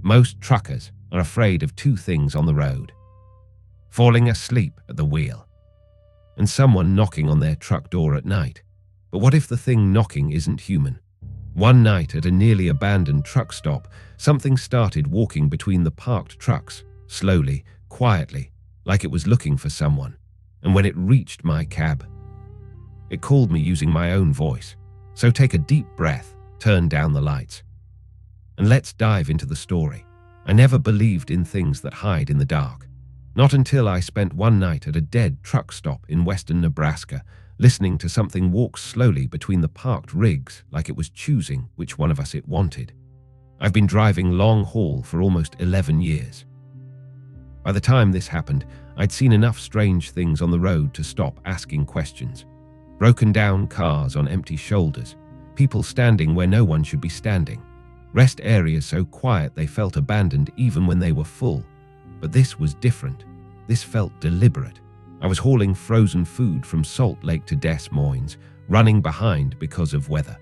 Most truckers are afraid of two things on the road: falling asleep at the wheel and someone knocking on their truck door at night. But what if the thing knocking isn't human? One night at a nearly abandoned truck stop, something started walking between the parked trucks, slowly, quietly, like it was looking for someone. And when it reached my cab, it called me using my own voice. So take a deep breath, turn down the lights, and let's dive into the story. I never believed in things that hide in the dark. Not until I spent one night at a dead truck stop in western Nebraska, listening to something walk slowly between the parked rigs like it was choosing which one of us it wanted. I've been driving long haul for almost 11 years. By the time this happened, I'd seen enough strange things on the road to stop asking questions. Broken down cars on empty shoulders, people standing where no one should be standing, rest areas so quiet they felt abandoned even when they were full. But this was different. This felt deliberate. I was hauling frozen food from Salt Lake to Des Moines, running behind because of weather.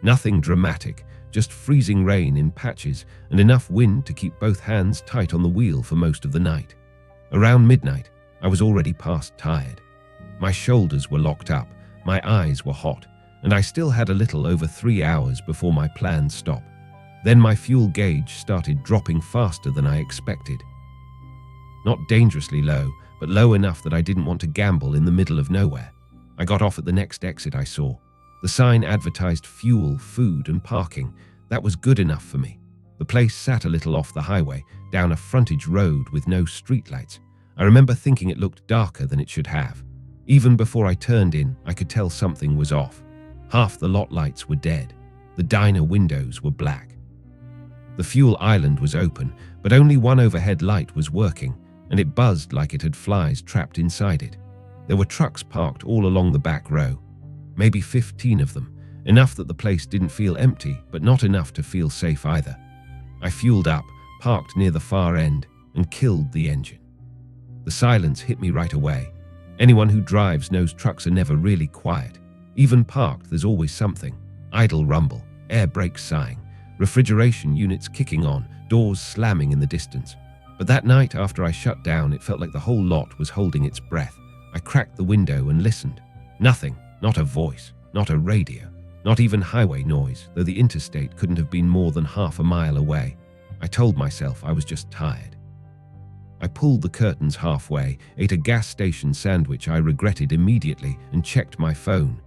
Nothing dramatic, just freezing rain in patches and enough wind to keep both hands tight on the wheel for most of the night. Around midnight, I was already past tired. My shoulders were locked up, my eyes were hot, and I still had a little over 3 hours before my planned stop. Then my fuel gauge started dropping faster than I expected. Not dangerously low, but low enough that I didn't want to gamble in the middle of nowhere. I got off at the next exit I saw. The sign advertised fuel, food, and parking. That was good enough for me. The place sat a little off the highway, down a frontage road with no streetlights. I remember thinking it looked darker than it should have. Even before I turned in, I could tell something was off. Half the lot lights were dead. The diner windows were black. The fuel island was open, but only one overhead light was working, and it buzzed like it had flies trapped inside it. There were trucks parked all along the back row, maybe 15 of them, enough that the place didn't feel empty, but not enough to feel safe either. I fueled up, parked near the far end, and killed the engine. The silence hit me right away. Anyone who drives knows trucks are never really quiet. Even parked, there's always something. Idle rumble, air brakes sighing, refrigeration units kicking on, doors slamming in the distance. But that night after I shut down, it felt like the whole lot was holding its breath. I cracked the window and listened. Nothing, not a voice, not a radio, not even highway noise, though the interstate couldn't have been more than half a mile away. I told myself I was just tired. I pulled the curtains halfway, ate a gas station sandwich I regretted immediately, and checked my phone.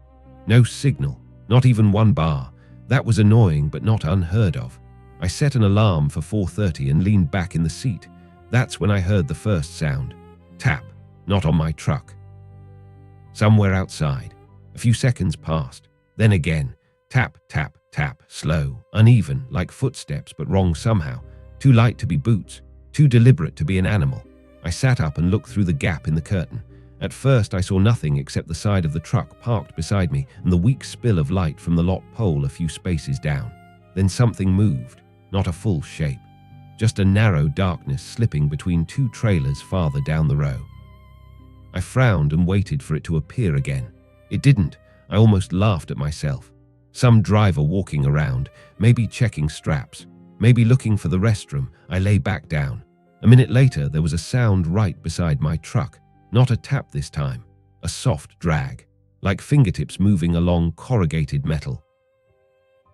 No signal, not even one bar. That was annoying but not unheard of. I set an alarm for 4:30 and leaned back in the seat. That's when I heard the first sound. Tap, not on my truck. Somewhere outside. A few seconds passed. Then again. Tap, tap, tap, slow, uneven, like footsteps but wrong somehow. Too light to be boots, too deliberate to be an animal. I sat up and looked through the gap in the curtain. At first I saw nothing except the side of the truck parked beside me and the weak spill of light from the lot pole a few spaces down. Then something moved, not a full shape. Just a narrow darkness slipping between two trailers farther down the row. I frowned and waited for it to appear again. It didn't. I almost laughed at myself. Some driver walking around, maybe checking straps, maybe looking for the restroom. I lay back down. A minute later, there was a sound right beside my truck. Not a tap this time, a soft drag, like fingertips moving along corrugated metal.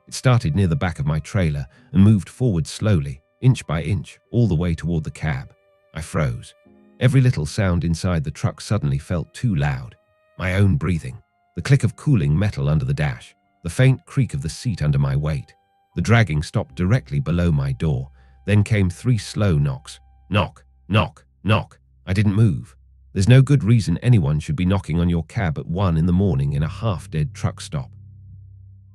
It started near the back of my trailer and moved forward slowly, inch by inch, all the way toward the cab. I froze. Every little sound inside the truck suddenly felt too loud. My own breathing, the click of cooling metal under the dash, the faint creak of the seat under my weight. The dragging stopped directly below my door. Then came 3 slow knocks. Knock, knock, knock. I didn't move. There's no good reason anyone should be knocking on your cab at 1 in the morning in a half-dead truck stop.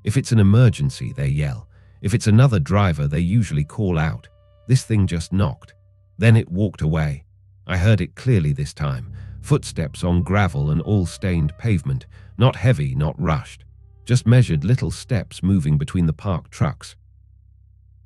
If it's an emergency, they yell. If it's another driver, they usually call out. This thing just knocked. Then it walked away. I heard it clearly this time. Footsteps on gravel and all-stained pavement. Not heavy, not rushed. Just measured little steps moving between the parked trucks.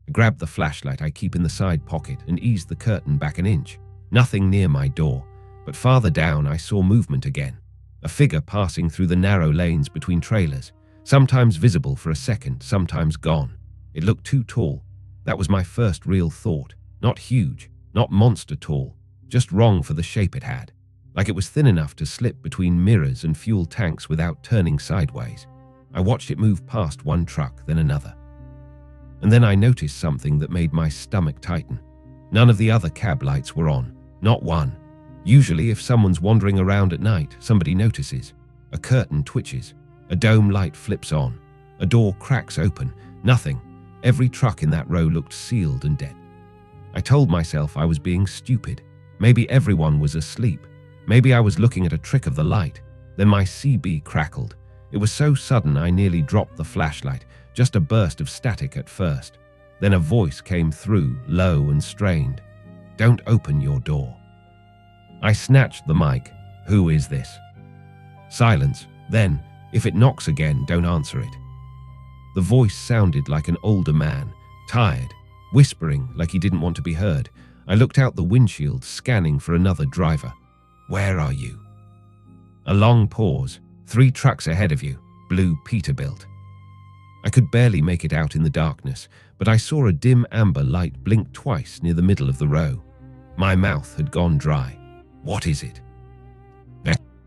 I grabbed the flashlight I keep in the side pocket and eased the curtain back an inch. Nothing near my door. But farther down, I saw movement again. A figure passing through the narrow lanes between trailers, sometimes visible for a second, sometimes gone. It looked too tall. That was my first real thought. Not huge, not monster tall, just wrong for the shape it had. Like it was thin enough to slip between mirrors and fuel tanks without turning sideways. I watched it move past one truck, then another. And then I noticed something that made my stomach tighten. None of the other cab lights were on, not one. Usually, if someone's wandering around at night, somebody notices. A curtain twitches, a dome light flips on, a door cracks open, nothing. Every truck in that row looked sealed and dead. I told myself I was being stupid. Maybe everyone was asleep. Maybe I was looking at a trick of the light. Then my CB crackled. It was so sudden I nearly dropped the flashlight, just a burst of static at first. Then a voice came through, low and strained. "Don't open your door." I snatched the mic. "Who is this?" Silence. Then, "If it knocks again, don't answer it." The voice sounded like an older man, tired, whispering like he didn't want to be heard. I looked out the windshield, scanning for another driver. "Where are you?" A long pause. "3 trucks ahead of you, blue Peterbilt." I could barely make it out in the darkness, but I saw a dim amber light blink twice near the middle of the row. My mouth had gone dry. "What is it?"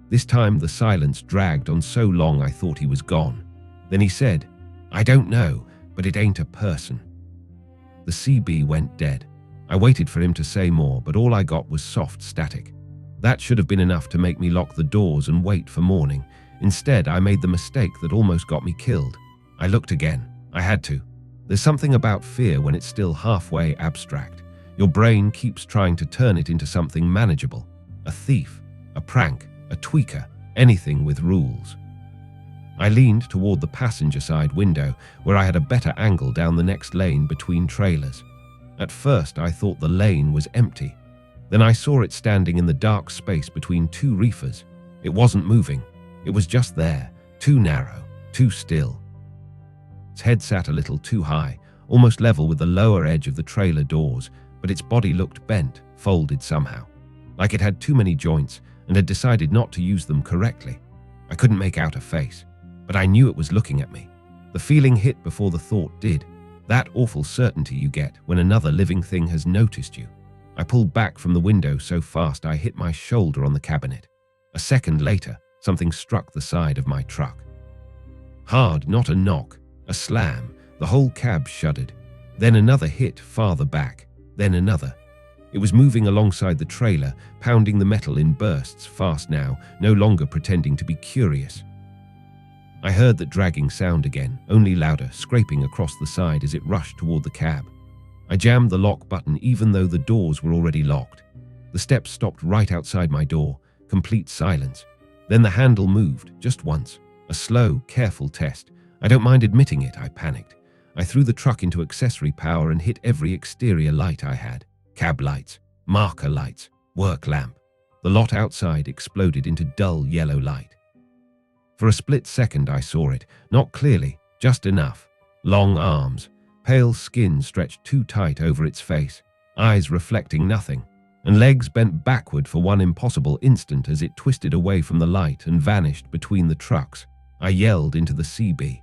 This time the silence dragged on so long I thought he was gone. Then he said, "I don't know, but it ain't a person." The CB went dead. I waited for him to say more, but all I got was soft static. That should have been enough to make me lock the doors and wait for morning. Instead, I made the mistake that almost got me killed. I looked again. I had to. There's something about fear when it's still halfway abstract. Your brain keeps trying to turn it into something manageable. A thief, a prank, a tweaker, anything with rules. I leaned toward the passenger side window, where I had a better angle down the next lane between trailers. At first, I thought the lane was empty. Then I saw it standing in the dark space between 2 reefers. It wasn't moving. It was just there, too narrow, too still. Its head sat a little too high, almost level with the lower edge of the trailer doors, but its body looked bent, folded somehow, like it had too many joints and had decided not to use them correctly. I couldn't make out a face, but I knew it was looking at me. The feeling hit before the thought did, that awful certainty you get when another living thing has noticed you. I pulled back from the window so fast I hit my shoulder on the cabinet. A second later, something struck the side of my truck. Hard, not a knock, a slam. The whole cab shuddered. Then another hit farther back, then another. It was moving alongside the trailer, pounding the metal in bursts, fast now, no longer pretending to be curious. I heard that dragging sound again, only louder, scraping across the side as it rushed toward the cab. I jammed the lock button even though the doors were already locked. The steps stopped right outside my door, complete silence. Then the handle moved, just once. A slow, careful test. I don't mind admitting it, I panicked. I threw the truck into accessory power and hit every exterior light I had. Cab lights, marker lights, work lamp. The lot outside exploded into dull yellow light. For a split second I saw it, not clearly, just enough. Long arms, pale skin stretched too tight over its face, eyes reflecting nothing, and legs bent backward for one impossible instant as it twisted away from the light and vanished between the trucks. I yelled into the CB.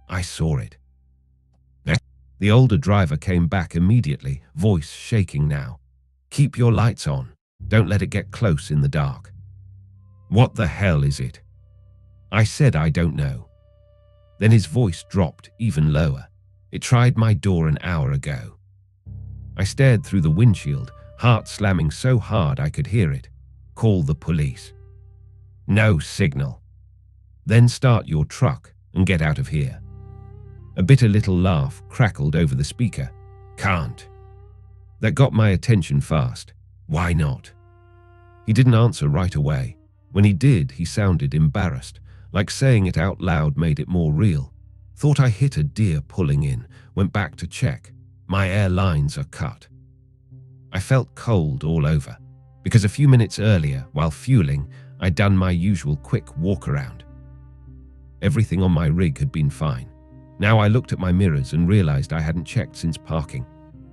I saw it. The older driver came back immediately, voice shaking now. "Keep your lights on. Don't let it get close in the dark." "What the hell is it?" I said I don't know. Then his voice dropped even lower. "It tried my door an hour ago." I stared through the windshield, heart slamming so hard I could hear it. "Call the police." "No signal." "Then start your truck and get out of here." A bitter little laugh crackled over the speaker. "Can't." That got my attention fast. "Why not?" He didn't answer right away. When he did, he sounded embarrassed, like saying it out loud made it more real. "Thought I hit a deer pulling in, went back to check. My air lines are cut." I felt cold all over, because a few minutes earlier, while fueling, I'd done my usual quick walk around. Everything on my rig had been fine. Now I looked at my mirrors and realized I hadn't checked since parking.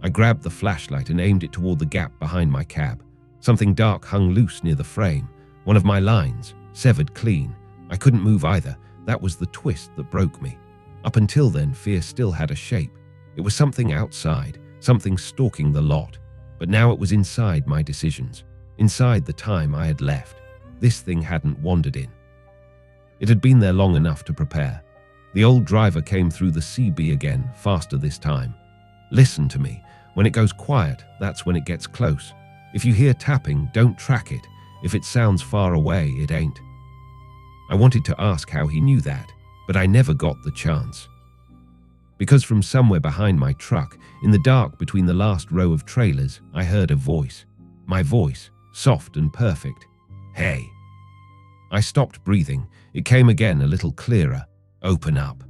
I grabbed the flashlight and aimed it toward the gap behind my cab. Something dark hung loose near the frame. One of my lines, severed clean. I couldn't move either. That was the twist that broke me. Up until then, fear still had a shape. It was something outside, something stalking the lot. But now it was inside my decisions, inside the time I had left. This thing hadn't wandered in. It had been there long enough to prepare. The old driver came through the CB again, faster this time. Listen to me. When it goes quiet, that's when it gets close. If you hear tapping, don't track it. If it sounds far away, it ain't. I wanted to ask how he knew that, but I never got the chance. Because from somewhere behind my truck, in the dark between the last row of trailers, I heard a voice. My voice, soft and perfect. Hey. I stopped breathing. It came again, a little clearer. Open up.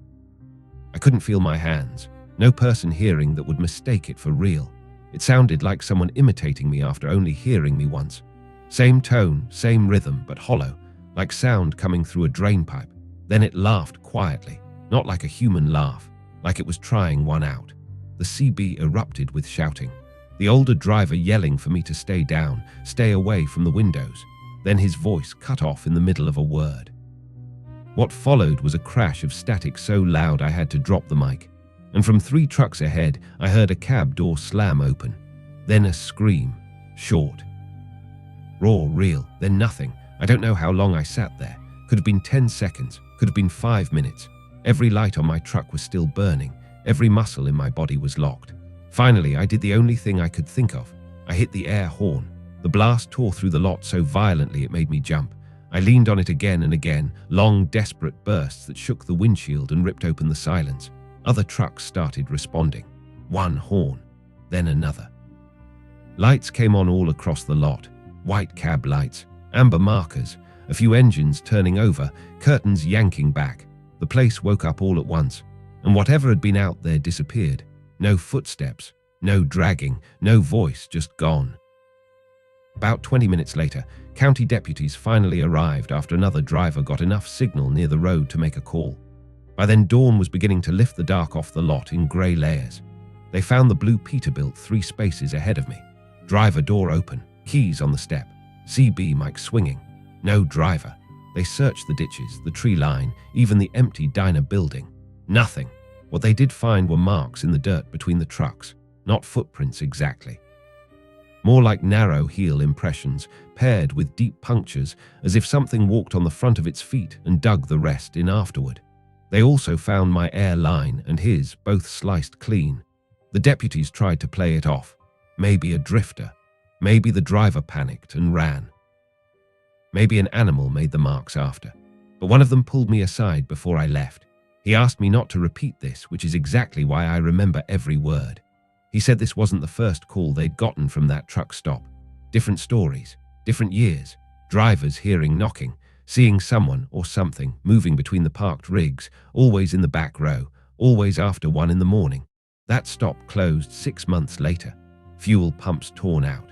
I couldn't feel my hands. No person hearing that would mistake it for real. It sounded like someone imitating me after only hearing me once. Same tone, same rhythm, but hollow, like sound coming through a drain pipe. Then it laughed quietly, not like a human laugh, like it was trying one out. The CB erupted with shouting. The older driver yelling for me to stay down, stay away from the windows. Then his voice cut off in the middle of a word. What followed was a crash of static so loud I had to drop the mic. And from 3 trucks ahead, I heard a cab door slam open. Then a scream. Short. Raw, real, then nothing. I don't know how long I sat there. Could have been 10 seconds. Could have been 5 minutes. Every light on my truck was still burning. Every muscle in my body was locked. Finally, I did the only thing I could think of. I hit the air horn. The blast tore through the lot so violently it made me jump. I leaned on it again and again, long, desperate bursts that shook the windshield and ripped open the silence. Other trucks started responding. One horn, then another. Lights came on all across the lot. White cab lights, amber markers, a few engines turning over, curtains yanking back. The place woke up all at once, and whatever had been out there disappeared. No footsteps, no dragging, no voice, just gone. About 20 minutes later, county deputies finally arrived after another driver got enough signal near the road to make a call. By then, dawn was beginning to lift the dark off the lot in grey layers. They found the blue Peterbilt 3 spaces ahead of me. Driver door open, keys on the step, CB mic swinging. No driver. They searched the ditches, the tree line, even the empty diner building. Nothing. What they did find were marks in the dirt between the trucks, not footprints exactly. More like narrow heel impressions, paired with deep punctures, as if something walked on the front of its feet and dug the rest in afterward. They also found my air line and his, both sliced clean. The deputies tried to play it off. Maybe a drifter. Maybe the driver panicked and ran. Maybe an animal made the marks after. But one of them pulled me aside before I left. He asked me not to repeat this, which is exactly why I remember every word. He said this wasn't the first call they'd gotten from that truck stop. Different stories, different years, drivers hearing knocking, seeing someone or something moving between the parked rigs, always in the back row, always after 1 in the morning. That stop closed 6 months later. Fuel pumps torn out.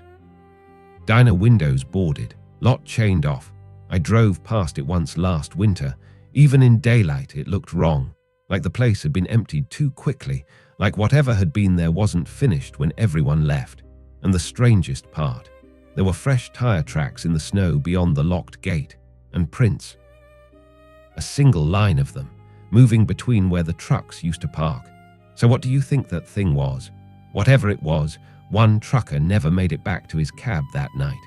Diner windows boarded, lot chained off. I drove past it once last winter. Even in daylight it looked wrong, like the place had been emptied too quickly, like whatever had been there wasn't finished when everyone left. And the strangest part, there were fresh tire tracks in the snow beyond the locked gate, and prints. A single line of them, moving between where the trucks used to park. So what do you think that thing was? Whatever it was, one trucker never made it back to his cab that night.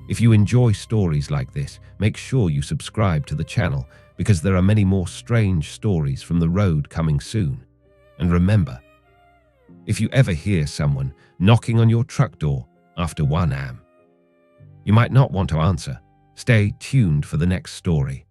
If you enjoy stories like this, make sure you subscribe to the channel, because there are many more strange stories from the road coming soon. And remember, if you ever hear someone knocking on your truck door after 1 a.m., you might not want to answer. Stay tuned for the next story.